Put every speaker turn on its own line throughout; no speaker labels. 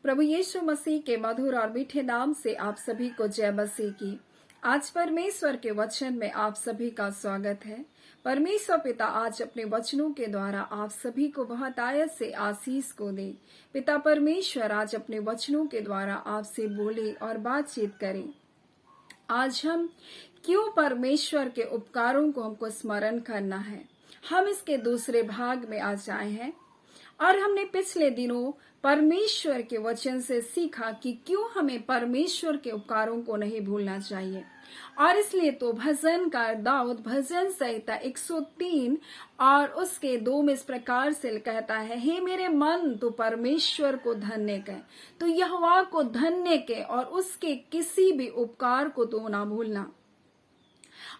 प्रभु यीशु मसीह के मधुर और मीठे नाम से आप सभी को जय मसीह की। आज परमेश्वर के वचन में आप सभी का स्वागत है। परमेश्वर पिता आज अपने वचनों के द्वारा आप सभी को बहुत आयत से आशीष को दे। पिता परमेश्वर आज अपने वचनों के द्वारा आपसे बोले और बातचीत करें। आज हम क्यों परमेश्वर के उपकारों को हमको स्मरण करना है, हम इसके दूसरे भाग में आज आए हैं। और हमने पिछले दिनों परमेश्वर के वचन से सीखा कि क्यों हमें परमेश्वर के उपकारों को नहीं भूलना चाहिए। और इसलिए तो भजनकार दाऊद भजन संहिता 103 और उसके 2 में इस प्रकार से कहता है, हे मेरे मन तू परमेश्वर को धन्य कह, तो यहोवा को धन्य के और उसके किसी भी उपकार को तो ना भूलना।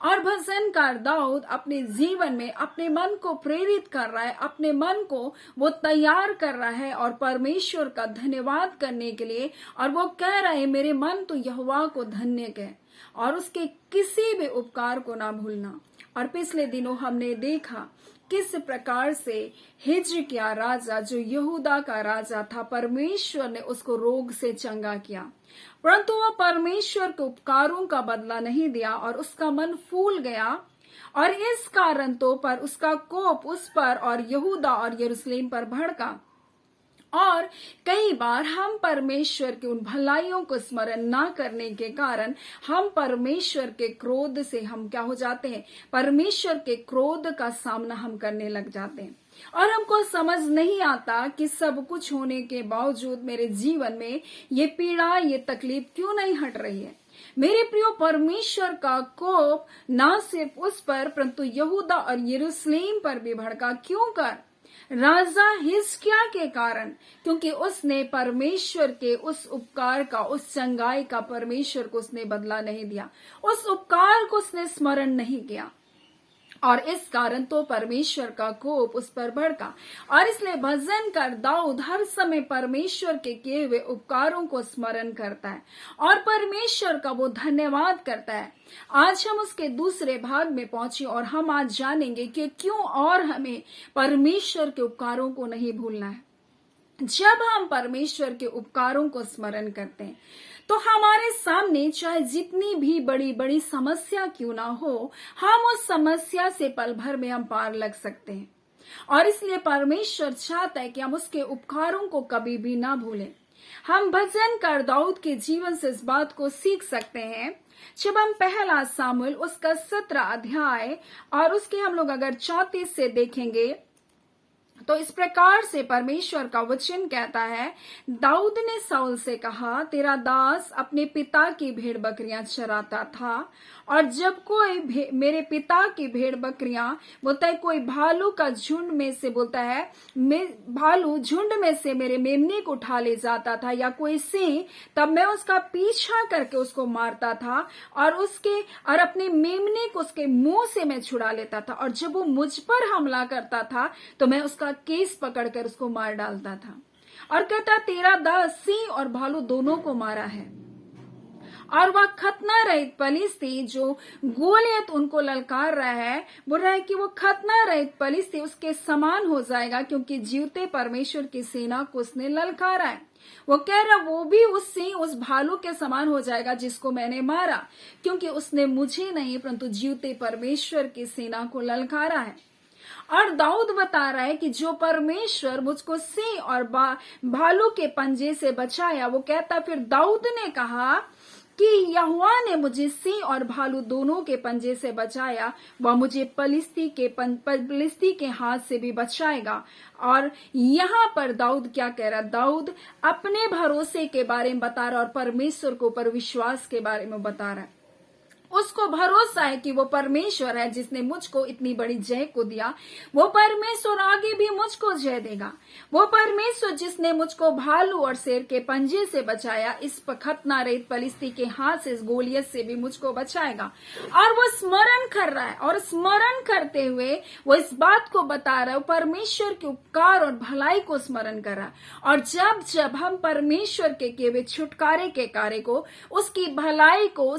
और भजनकार दाऊद अपने जीवन में अपने मन को प्रेरित कर रहा है, अपने मन को वो तैयार कर रहा है और परमेश्वर का धन्यवाद करने के लिए। और वो कह रहा है, मेरे मन तो यहोवा को धन्य कह और उसके किसी भी उपकार को ना भूलना। और पिछले दिनों हमने देखा किस प्रकार से हिजकिय्याह राजा, जो यहूदा का राजा था, परमेश्वर ने उसको रोग से चंगा किया, परंतु वह परमेश्वर के उपकारों का बदला नहीं दिया और उसका मन फूल गया। और इस कारण तो पर उसका कोप उस पर और यहूदा और यरूशलेम पर भड़का। और कई बार हम परमेश्वर के उन भलाइयों को स्मरण ना करने के कारण हम परमेश्वर के क्रोध से हम क्या हो जाते हैं, परमेश्वर के क्रोध का सामना हम करने लग जाते हैं। और हमको समझ नहीं आता कि सब कुछ होने के बावजूद मेरे जीवन में ये पीड़ा, ये तकलीफ क्यों नहीं हट रही है। मेरे प्रियो, परमेश्वर का कोप ना सिर्फ उस पर परंतु यहूदा और यरूशलेम पर भी भड़का। क्यों कर? राजा हिजकिय्याह के कारण, क्योंकि उसने परमेश्वर के उस उपकार का, उस चंगाई का परमेश्वर को उसने बदला नहीं दिया, उस उपकार को उसने स्मरण नहीं किया। और इस कारण तो परमेश्वर का कोप उस पर भड़का। और इसलिए भजनकार दाऊद हर समय परमेश्वर के किए हुए उपकारों को स्मरण करता है और परमेश्वर का वो धन्यवाद करता है। आज हम उसके दूसरे भाग में पहुंचे और हम आज जानेंगे कि क्यों और हमें परमेश्वर के उपकारों को नहीं भूलना है। जब हम परमेश्वर के उपकारों को स्मरण करते हैं तो हमारे सामने चाहे जितनी भी बड़ी बड़ी समस्या क्यों ना हो, हम उस समस्या से पल भर में हम पार लग सकते हैं। और इसलिए परमेश्वर चाहता है कि हम उसके उपकारों को कभी भी ना भूलें। हम भजनकार दाऊद के जीवन से इस बात को सीख सकते हैं। जब हम पहला सामुएल उसका 17 अध्याय और उसके हम लोग अगर 34 से देखेंगे तो इस प्रकार से परमेश्वर का वचन कहता है, दाऊद ने शाऊल से कहा, तेरा दास अपने पिता की भेड़ बकरियां चराता था, और जब कोई मेरे पिता की भेड़ बकरियां, बोलता है कोई भालू का झुंड में से, बोलता है भालू झुंड में से मेरे मेमने को उठा ले जाता था, या कोई सिंह, तब मैं उसका पीछा करके उसको मारता था और अपने मेमने को उसके मुंह से मैं छुड़ा लेता था, और जब वो मुझ पर हमला करता था तो मैं उसका केस पकड़कर उसको मार डालता था। और कहता, तेरा दास सिंह और भालू दोनों को मारा है। और वह खतना रहित पलिश्ती जो गोलियत उनको ललकार रहा है, बोल रहा है कि वो खतना रहित पलिश्ती उसके समान हो जाएगा, क्योंकि जीवते परमेश्वर की सेना को उसने ललकारा है। वो कह रहा वो भी उस सिंह, उस भालू के समान हो जाएगा जिसको मैंने मारा, क्योंकि उसने मुझे नहीं परंतु जीवते परमेश्वर की सेना को ललकारा है। और दाऊद बता रहा है कि जो परमेश्वर मुझको सिंह और भालू के पंजे से बचाया, वो कहता, फिर दाऊद ने कहा कि यहोवा ने मुझे सिंह और भालू दोनों के पंजे से बचाया, वह मुझे पलिश्ती के हाथ से भी बचाएगा। और यहाँ पर दाऊद क्या कह रहा? दाऊद अपने भरोसे के बारे में बता रहा और परमेश्वर के ऊपर विश्वास के बारे में बता रहा है। उसको भरोसा है कि वो परमेश्वर है जिसने मुझको इतनी बड़ी जय को दिया, वो परमेश्वर आगे भी मुझको जय देगा। वो परमेश्वर जिसने मुझको भालू और शेर के पंजे से बचाया, इस खतना रहित पलिश्ती के हाथ से, इस गोलियत से भी मुझको बचाएगा। और वो स्मरण कर रहा है, और स्मरण करते हुए वो इस बात को बता रहा है, परमेश्वर के उपकार और भलाई को स्मरण कर रहा है। और जब जब हम परमेश्वर के किए हुए छुटकारे के कार्य को, उसकी भलाई को,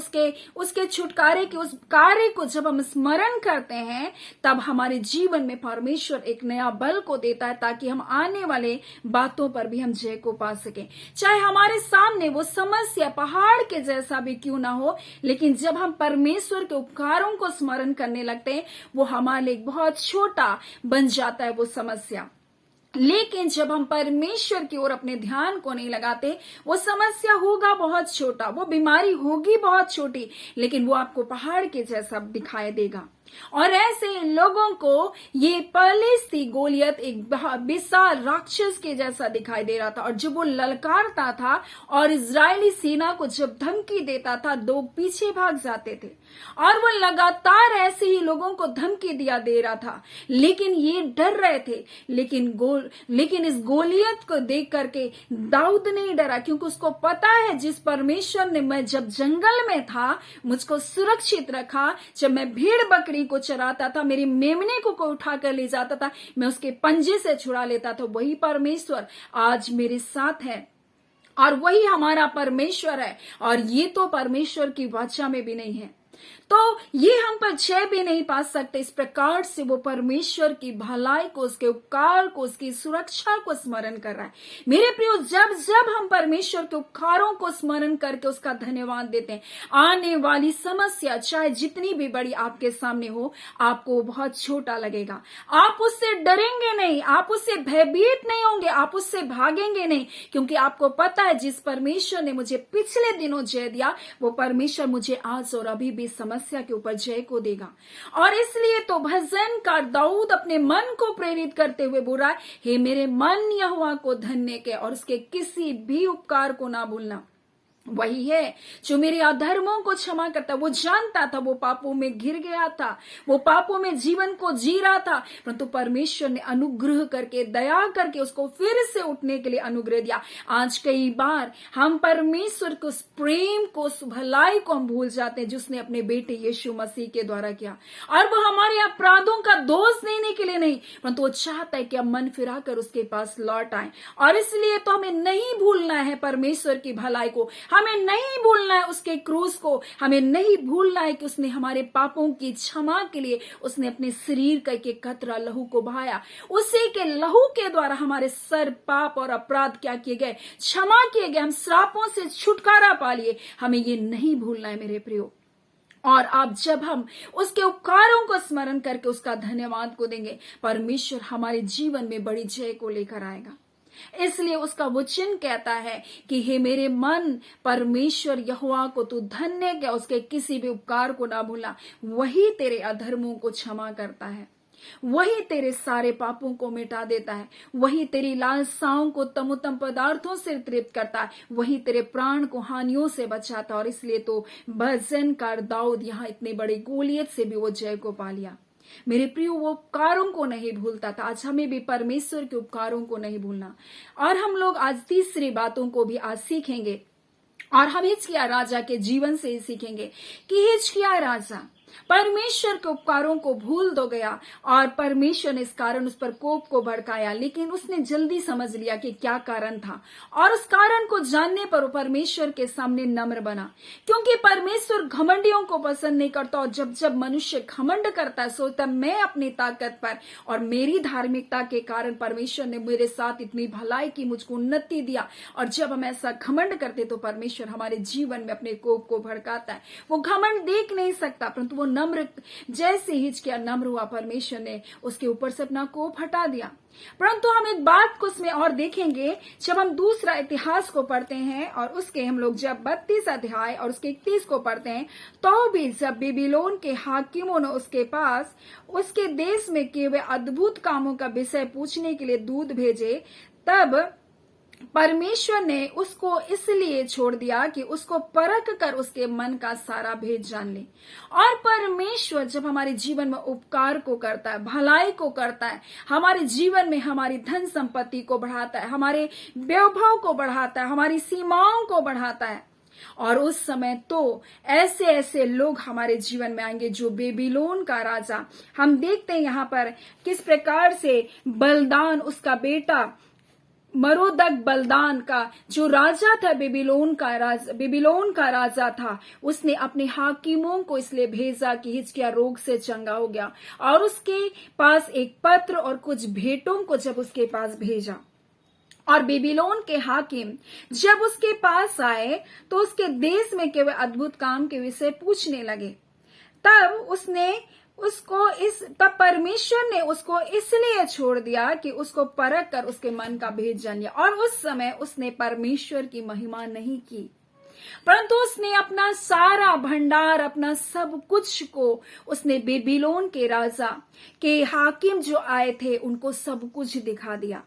उसके छुटकारे के उस कार्य को जब हम स्मरण करते हैं, तब हमारे जीवन में परमेश्वर एक नया बल को देता है, ताकि हम आने वाले बातों पर भी हम जय को पा सकें। चाहे हमारे सामने वो समस्या पहाड़ के जैसा भी क्यों ना हो, लेकिन जब हम परमेश्वर के उपकारों को स्मरण करने लगते हैं, वो हमारे लिए बहुत छोटा बन जाता है वो समस्या। लेकिन जब हम परमेश्वर की ओर अपने ध्यान को नहीं लगाते, वो समस्या होगा बहुत छोटा, वो बीमारी होगी बहुत छोटी, लेकिन वो आपको पहाड़ के जैसा दिखाई देगा। और ऐसे लोगों को ये पहले गोलियत एक विशाल राक्षस के जैसा दिखाई दे रहा था, और जब वो ललकारता था और इजरायली सेना को जब धमकी देता था, लोग पीछे भाग जाते थे। और वो लगातार ऐसे ही लोगों को धमकी दे रहा था, लेकिन ये डर रहे थे। लेकिन इस गोलियत को देख करके दाऊद नहीं डरा, क्योंकि उसको पता है जिस परमेश्वर ने मैं जब जंगल में था मुझको सुरक्षित रखा, जब मैं भेड़ बकरी को चराता था, मेरे मेमने को उठा कर ले जाता था, मैं उसके पंजे से छुड़ा लेता था, वही परमेश्वर आज मेरे साथ है और वही हमारा परमेश्वर है। और ये तो परमेश्वर की वाचा में भी नहीं है, तो ये हम पर जय भी नहीं पा सकते। इस प्रकार से वो परमेश्वर की भलाई को, उसके उपकार को, उसकी सुरक्षा को स्मरण कर रहा है। मेरे प्रियो, जब जब हम परमेश्वर के उपकारों को स्मरण करके उसका धन्यवाद देते हैं, आने वाली समस्या चाहे जितनी भी बड़ी आपके सामने हो, आपको बहुत छोटा लगेगा। आप उससे डरेंगे नहीं, आप उससे भयभीत नहीं होंगे, आप उससे भागेंगे नहीं, क्योंकि आपको पता है जिस परमेश्वर ने मुझे पिछले दिनों जय दिया, वो परमेश्वर मुझे आज और अभी भी समस्या के ऊपर जय को देगा। और इसलिए तो भजनकार दाऊद अपने मन को प्रेरित करते हुए बोल रहा है, हे मेरे मन यहोवा को धन्य के और उसके किसी भी उपकार को ना भूलना। वही है जो मेरे अधर्मों को क्षमा करता। वो जानता था वो पापों में घिर गया था, वो पापों में जीवन को जी रहा था, परंतु परमेश्वर ने अनुग्रह करके, दया करके उसको फिर से उठने के लिए अनुग्रह दिया। आज कई बार हम परमेश्वर को, उस प्रेम को, उस भलाई को हम भूल जाते हैं जिसने अपने बेटे यीशु मसीह के द्वारा किया। और वो हमारे अपराधों का दोष देने के लिए नहीं, परंतु वो चाहता है कि हम मन फिरा कर उसके पास लौट आए। और इसलिए तो हमें नहीं भूलना है परमेश्वर की भलाई को, हमें नहीं भूलना है उसके क्रूस को, हमें नहीं भूलना है कि उसने हमारे पापों की क्षमा के लिए उसने अपने शरीर का एक कतरा लहू को बहाया। उसी के लहू के द्वारा हमारे सर पाप और अपराध क्या किए गए, क्षमा किए गए, हम श्रापों से छुटकारा पा लिए। हमें ये नहीं भूलना है मेरे प्रियो। और अब जब हम उसके उपकारों को स्मरण करके उसका धन्यवाद को देंगे, परमेश्वर हमारे जीवन में बड़ी जय को लेकर आएगा। इसलिए उसका वचन कहता है कि हे मेरे मन, परमेश्वर यहोवा को तू धन्य कर, उसके किसी भी उपकार को ना भूलना। वही तेरे अधर्मों को क्षमा करता है, वही तेरे सारे पापों को मिटा देता है, वही तेरी लालसाओं को तमोतम पदार्थों से तृप्त करता है, वही तेरे प्राण को हानियों से बचाता। और इसलिए तो भजनकार दाऊद यहाँ इतने बड़े गोलियत से भी वो जय को पा लिया। मेरे प्रियो, वो उपकारों को नहीं भूलता था। आज हमें भी परमेश्वर के उपकारों को नहीं भूलना। और हम लोग आज तीसरी बातों को भी आज सीखेंगे, और हम हिजकिय्याह राजा के जीवन से ही सीखेंगे कि हिजकिय्याह राजा परमेश्वर के उपकारों को भूल दो गया, और परमेश्वर ने इस कारण उस पर कोप को भड़काया। लेकिन उसने जल्दी समझ लिया कि क्या कारण था, और उस कारण को जानने पर वो परमेश्वर के सामने नम्र बना, क्योंकि परमेश्वर घमंडियों को पसंद नहीं करता। और जब जब मनुष्य घमंड करता है, सोचता मैं अपनी ताकत पर और मेरी धार्मिकता के कारण परमेश्वर ने मेरे साथ इतनी भलाई की, मुझको उन्नति दिया। और जब हम ऐसा घमंड करते तो परमेश्वर हमारे जीवन में अपने कोप को भड़काता है। वो घमंड देख नहीं सकता, परंतु वो नम्र, जैसे हिजकिय्याह नम्र हुआ, परमेश्वर ने उसके ऊपर से अपना कोप हटा दिया। परंतु हम एक बात को उसमें और देखेंगे, जब हम दूसरा इतिहास को पढ़ते हैं और उसके हम लोग जब 32 अध्याय और उसके 31 को पढ़ते हैं, तो भी जब बेबीलोन के हाकिमों ने उसके पास उसके देश में किए हुए अद्भुत कामों का विषय पूछने के लिए दूत भेजे, तब परमेश्वर ने उसको इसलिए छोड़ दिया कि उसको परख कर उसके मन का सारा भेद जान ले। और परमेश्वर जब हमारे जीवन में उपकार को करता है, भलाई को करता है, हमारे जीवन में हमारी धन संपत्ति को बढ़ाता है, हमारे वैभव को बढ़ाता है, हमारी सीमाओं को बढ़ाता है, और उस समय तो ऐसे ऐसे लोग हमारे जीवन में आएंगे जो बेबीलोन का राजा, हम देखते हैं यहाँ पर किस प्रकार से बलदान उसका बेटा मरोदक बलदान का जो राजा था, बेबीलोन का राजा था, उसने अपने हाकिमों को इसलिए भेजा कि हिजकिय्याह रोग से चंगा हो गया, और उसके पास एक पत्र और कुछ भेंटों को जब उसके पास भेजा, और बेबीलोन के हाकिम जब उसके पास आए तो उसके देश में केवल अद्भुत काम के विषय पूछने लगे। तब परमेश्वर ने उसको इसलिए छोड़ दिया कि उसको परख कर उसके मन का भेद जान लिया। और उस समय उसने परमेश्वर की महिमा नहीं की, परंतु उसने अपना सारा भंडार, अपना सब कुछ को उसने बेबीलोन के राजा के हाकिम जो आए थे उनको सब कुछ दिखा दिया।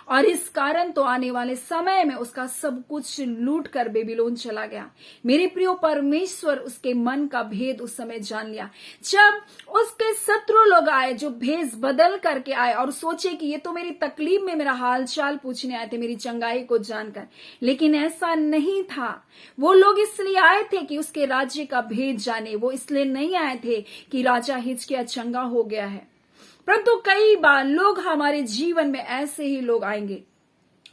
और इस कारण तो आने वाले समय में उसका सब कुछ लूट कर बेबीलोन चला गया। मेरे प्रियो, परमेश्वर उसके मन का भेद उस समय जान लिया। जब उसके शत्रु लोग आए जो भेष बदल करके आए और सोचे कि ये तो मेरी तकलीफ में मेरा हाल चाल पूछने आए थे, मेरी चंगाई को जानकर, लेकिन ऐसा नहीं था। वो लोग इसलिए आए थे कि उसके राज्य का भेद जाने, वो इसलिए नहीं आए थे कि राजा हिजकिय्याह चंगा हो गया है। परंतु कई बार लोग हमारे जीवन में ऐसे ही लोग आएंगे,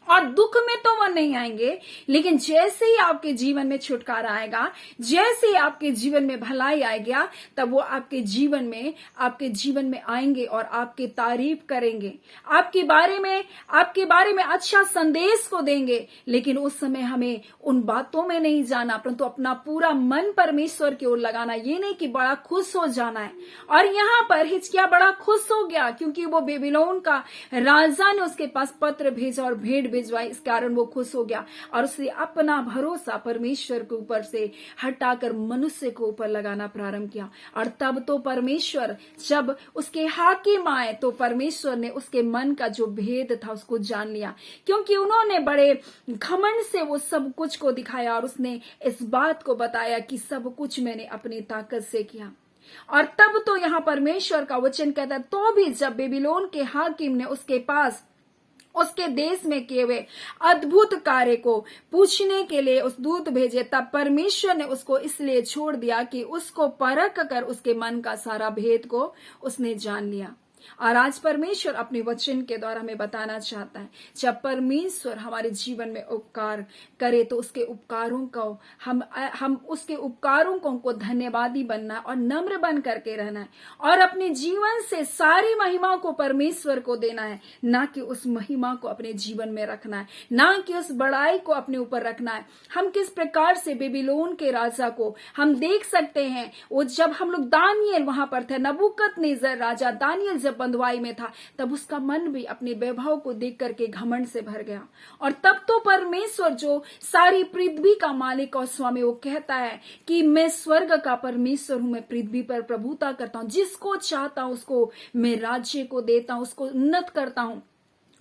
और दुख में तो वो नहीं आएंगे, लेकिन जैसे ही आपके जीवन में छुटकारा आएगा, जैसे ही आपके जीवन में भलाई आएगा, तब वो आपके जीवन में आएंगे और आपकी तारीफ करेंगे, आपके बारे में अच्छा संदेश को देंगे। लेकिन उस समय हमें उन बातों में नहीं जाना, परंतु अपना पूरा मन परमेश्वर की ओर लगाना। ये नहीं कि बड़ा खुश हो जाना है। और यहाँ पर हिजकिय्याह बड़ा खुश हो गया, क्योंकि वो बेबीलोन का राजा ने उसके पास पत्र भेजा और भेंट भिजवाई, इस कारण वो खुश हो गया, और उसने अपना भरोसा परमेश्वर के ऊपर से हटाकर मनुष्य के ऊपर लगाना प्रारंभ किया। और तब तो परमेश्वर जब उसके हाकिम आए तो परमेश्वर ने उसके मन का जो भेद था उसको जान लिया, क्योंकि उन्होंने बड़े घमंड से वो सब कुछ को दिखाया, और उसने इस बात को बताया कि सब कुछ मैंने अपनी ताकत से किया। और तब तो यहाँ परमेश्वर का वचन कहता है, तो भी जब बेबीलोन के हाकिम ने उसके पास उसके देश में किए हुए अद्भुत कार्य को पूछने के लिए उस दूत भेजे, तब परमेश्वर ने उसको इसलिए छोड़ दिया कि उसको परख कर उसके मन का सारा भेद को उसने जान लिया। और आज परमेश्वर अपने वचन के द्वारा हमें बताना चाहता है, जब परमेश्वर हमारे जीवन में उपकार करे तो उसके उपकारों को हम उसके उपकारों को हमको धन्यवादी बनना और नम्र बन करके रहना है, और अपने जीवन से सारी महिमा को परमेश्वर को देना है, ना कि उस महिमा को अपने जीवन में रखना है, ना कि उस बड़ाई को अपने ऊपर रखना है। हम किस प्रकार से बेबीलोन के राजा को हम देख सकते हैं। वो जब हम लोग दानियल वहां पर थे, नबूकदनेस्सर राजा दानियल जब बंधुआई में था, तब उसका मन भी अपने वैभव को देख करके घमंड से भर गया। और तब तो परमेश्वर जो सारी पृथ्वी का मालिक और स्वामी, वो कहता है कि मैं स्वर्ग का परमेश्वर हूं, मैं पृथ्वी पर प्रभुता करता हूं, जिसको चाहता हूं उसको मैं राज्य को देता हूं, उसको उन्नत करता हूं।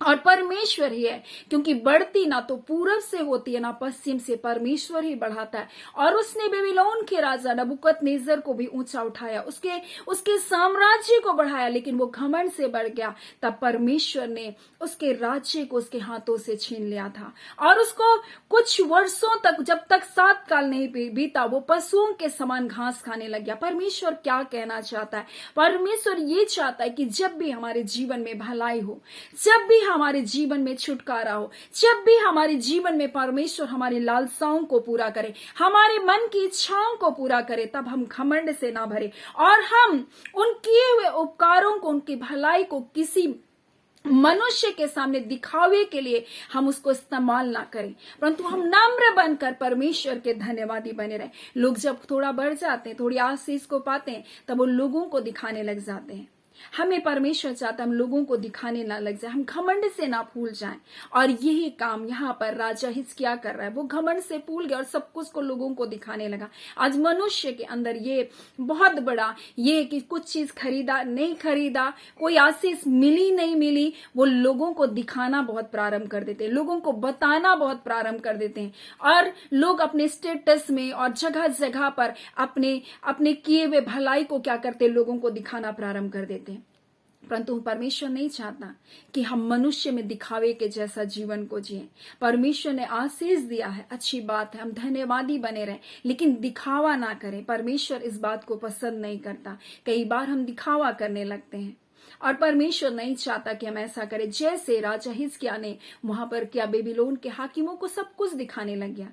और परमेश्वर ही है, क्योंकि बढ़ती ना तो पूरब से होती है ना पश्चिम से, परमेश्वर ही बढ़ाता है। और उसने बेबीलोन के राजा नबूकदनेस्सर को भी ऊंचा उठाया, उसके साम्राज्य को बढ़ाया, लेकिन वो घमंड से बढ़ गया। तब परमेश्वर ने उसके राज्य को उसके हाथों से छीन लिया था, और उसको कुछ वर्षों तक, जब तक 7 साल नहीं बीता, वो पशुओं के समान घास खाने लग गया। परमेश्वर क्या कहना चाहता है? परमेश्वर ये चाहता है कि जब भी हमारे जीवन में भलाई हो, जब भी हमारे जीवन में छुटकारा हो, जब भी हमारे जीवन में परमेश्वर हमारी लालसाओं को पूरा करे, हमारे मन की इच्छाओं को पूरा करे, तब हम घमंड से ना भरे, और हम उन किए हुए उपकारों को, उनकी भलाई को किसी मनुष्य के सामने दिखावे के लिए हम उसको इस्तेमाल ना करें, परंतु हम नम्र बनकर परमेश्वर के धन्यवादी बने रहे। लोग जब थोड़ा बढ़ जाते हैं, थोड़ी आशीष को पाते हैं, तब वो लोगों को दिखाने लग जाते हैं। हमें परमेश्वर चाहता है हम लोगों को दिखाने ना लग जाए, हम घमंड से ना फूल जाएं। और यही काम यहाँ पर राजा हिजकिय्याह कर रहा है। वो घमंड से फूल गया और सब कुछ को लोगों को दिखाने लगा। आज मनुष्य के अंदर ये बहुत बड़ा ये कि कुछ चीज खरीदा नहीं खरीदा, कोई आशीष मिली नहीं मिली, वो लोगों को दिखाना बहुत प्रारंभ कर देते हैं, लोगों को बताना बहुत प्रारंभ कर देते हैं। और लोग अपने स्टेटस में और जगह जगह पर अपने किए हुए भलाई को क्या करते, लोगों को दिखाना प्रारंभ कर देते हैं। परंतु परमेश्वर नहीं चाहता कि हम मनुष्य में दिखावे के जैसा जीवन को जिए। परमेश्वर ने आशीष दिया है, अच्छी बात है, हम धन्यवादी बने रहें, लेकिन दिखावा ना करें। परमेश्वर इस बात को पसंद नहीं करता। कई बार हम दिखावा करने लगते हैं, और परमेश्वर नहीं चाहता कि हम ऐसा करें। जैसे राजा हिजकिय्याह ने वहां पर क्या बेबीलोन के हाकिमों को सब कुछ दिखाने लग गया,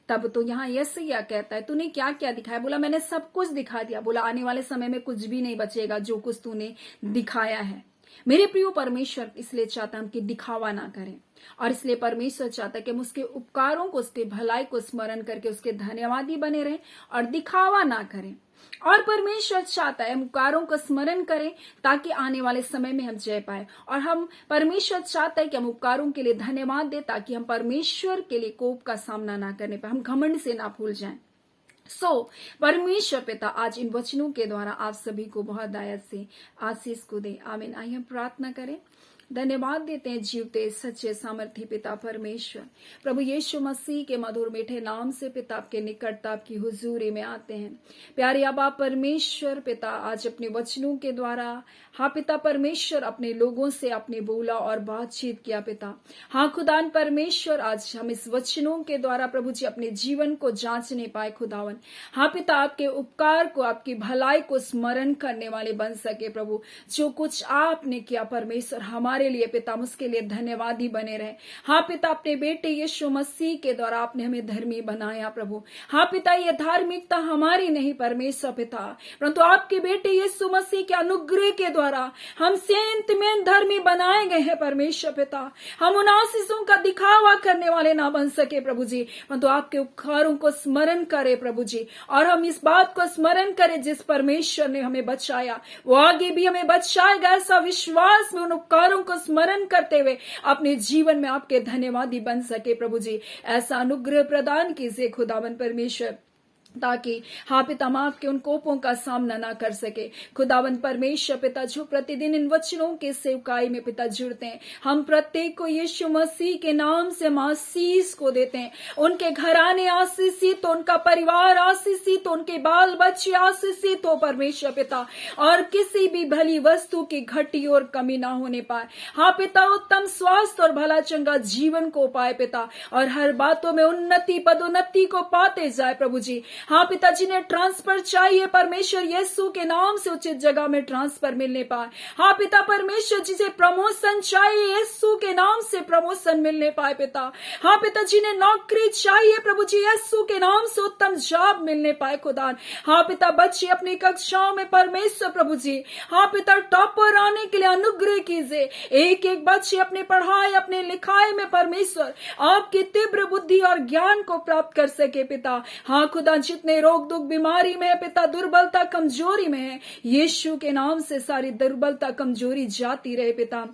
तब तो यहाँ यशायाह कहता है तूने क्या क्या दिखाया? बोला मैंने सब कुछ दिखा दिया। बोला आने वाले समय में कुछ भी नहीं बचेगा जो कुछ तूने दिखाया है। मेरे प्रियो, परमेश्वर इसलिए चाहता हम कि दिखावा ना करें, और इसलिए परमेश्वर चाहता है कि हम उसके उपकारों को, उसके भलाई को स्मरण करके उसके धन्यवादी बने रहें और दिखावा ना करें। और परमेश्वर चाहता है हम उपकारों का स्मरण करें ताकि आने वाले समय में हम जय पाए। और हम परमेश्वर चाहता है कि हम उपकारों के लिए धन्यवाद दें ताकि हम परमेश्वर के लिए कोप का सामना ना करने पाए, हम घमंड से ना भूल जाएं। परमेश्वर पिता आज इन वचनों के द्वारा आप सभी को बहुत दायद से आशीष को दे। आमीन। आइए हम प्रार्थना करें। धन्यवाद देते हैं जीवते सच्चे सामर्थी पिता परमेश्वर, प्रभु यीशु मसीह के मधुर मीठे नाम से पिता आपके निकटता, आपकी हुजूरी में आते हैं। प्यारे आबा परमेश्वर पिता, आज अपने वचनों के द्वारा हाँ पिता परमेश्वर अपने लोगों से आपने बोला और बातचीत किया पिता। हाँ खुदान परमेश्वर, आज हम इस वचनों के द्वारा प्रभु जी अपने जीवन को जांचने पाए खुदावन। हाँ पिता आपके उपकार को, आपकी भलाई को स्मरण करने वाले बन सके प्रभु। जो कुछ आपने किया परमेश्वर हमारे लिए पिता, हम उसके लिए धन्यवादी बने रहे। हाँ पिता अपने बेटे यीशु मसीह के द्वारा आपने हमें धर्मी बनाया प्रभु। हाँ पिता ये धार्मिकता हमारी नहीं परमेश्वर पिता, परंतु आपके बेटे यीशु मसीह के अनुग्रह के द्वारा हम सेंत में धर्मी बनाए गए हैं परमेश्वर पिता। हम उन आशीषों का दिखावा करने वाले ना बन सके प्रभु जी, परंतु आपके उपकारों को स्मरण करे प्रभु जी। और हम इस बात को स्मरण करें जिस परमेश्वर ने हमें बचाया वो आगे भी हमें बचाएगा, ऐसा विश्वास में उन उपकारों को स्मरण करते हुए अपने जीवन में आपके धन्यवादी बन सके प्रभु जी। ऐसा अनुग्रह प्रदान कीजिए खुदावन परमेश्वर, ताकि हाँ पिता हम आपके उन कोपों का सामना ना कर सके। खुदावन परमेश्वर पिता, जो प्रतिदिन इन वचनों के सेवकाई में पिता जुड़ते हैं, हम प्रत्येक को यीशु मसीह के नाम से आशीष को देते हैं। उनके घराने आशीषित हो, उनका परिवार आशीषित हो, उनके बाल बच्चे आशीषित हो परमेश्वर पिता, और किसी भी भली वस्तु की घटी और कमी ना होने पाए। हाँ पिता उत्तम स्वास्थ्य और भला चंगा जीवन को पाए पिता, और हर बातों में उन्नति पदोन्नति को पाते जाए प्रभु जी। हाँ पिता, जिन्हें ट्रांसफर चाहिए परमेश्वर यीशु के नाम से उचित जगह में ट्रांसफर मिलने पाए। हाँ पिता परमेश्वर, जिसे प्रमोशन चाहिए यीशु के नाम से प्रमोशन मिलने पाए पिता। हाँ पिता, जिन्हें नौकरी चाहिए प्रभु जी यीशु के नाम से उत्तम जॉब मिलने पाए खुदा। हाँ पिता, बच्चे अपनी कक्षाओं में परमेश्वर प्रभु जी हाँ पिता टॉपर आने के लिए अनुग्रह कीजिए। एक एक बच्चे अपने पढ़ाई अपने लिखाई में परमेश्वर आपकी तीव्र बुद्धि और ज्ञान को प्राप्त कर सके पिता। हाँ खुदा, जितने रोग दुख बीमारी में है पिता, दुर्बलता कमजोरी में है, यीशु के नाम से सारी दुर्बलता कमजोरी जाती रहे पिता।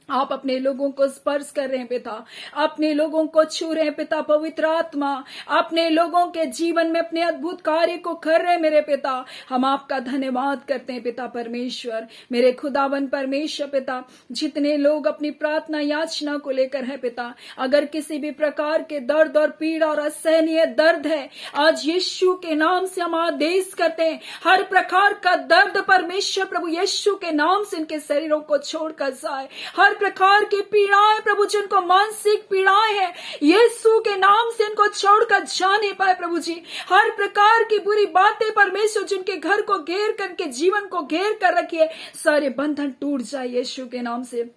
आप अपने लोगों को स्पर्श कर रहे हैं पिता, अपने लोगों को छू रहे हैं पिता। पवित्र आत्मा अपने लोगों के जीवन में अपने अद्भुत कार्य को कर रहे हैं मेरे पिता। हम आपका धन्यवाद करते हैं पिता परमेश्वर। मेरे खुदावन परमेश्वर पिता, जितने लोग अपनी प्रार्थना याचना को लेकर है पिता, अगर किसी भी प्रकार के दर्द और पीड़ा और असहनीय दर्द है, आज यीशु के नाम से हम आदेश करते हैं हर प्रकार का दर्द परमेश्वर प्रभु यीशु के नाम से इनके शरीरों को छोड़कर जाए। हर प्रकार की पीड़ाएं प्रभु, जिनको मानसिक पीड़ाएं हैं, यीशु के नाम से इनको छोड़कर जाने पाए प्रभु जी। हर प्रकार की बुरी बातें परमेश्वर जिनके घर को घेर कर, के जीवन को घेर कर रखी है, सारे बंधन टूट जाए यीशु के नाम से।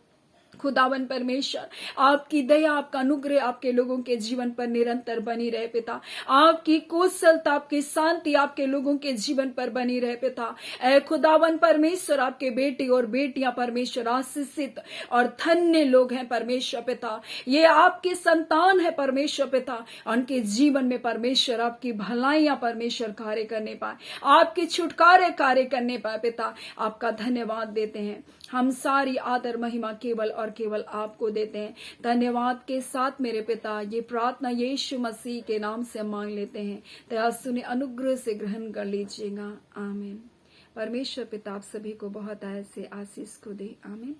खुदावन परमेश्वर, आपकी दया आपका अनुग्रह आपके लोगों के जीवन पर निरंतर बनी रहे पिता। आपकी कुशलता आपकी शांति आपके लोगों के जीवन पर बनी रहे पिता। ऐ खुदावन परमेश्वर, आपके बेटे और बेटियां परमेश्वर आशीषित और धन्य लोग हैं परमेश्वर पिता। ये आपकी संतान है परमेश्वर पिता। उनके जीवन में परमेश्वर आपकी भलाइयां परमेश्वर कार्य करने पाए, आपकी छुटकारे कार्य करने पाए पिता। आपका धन्यवाद देते हैं। हम सारी आदर महिमा केवल और केवल आपको देते हैं। धन्यवाद के साथ मेरे पिता, ये प्रार्थना यीशु मसीह के नाम से मांग लेते हैं। दया सुने अनुग्रह से ग्रहण कर लीजिएगा। आमीन। परमेश्वर पिता आप सभी को बहुत आयत से आशीष को दे। आमीन।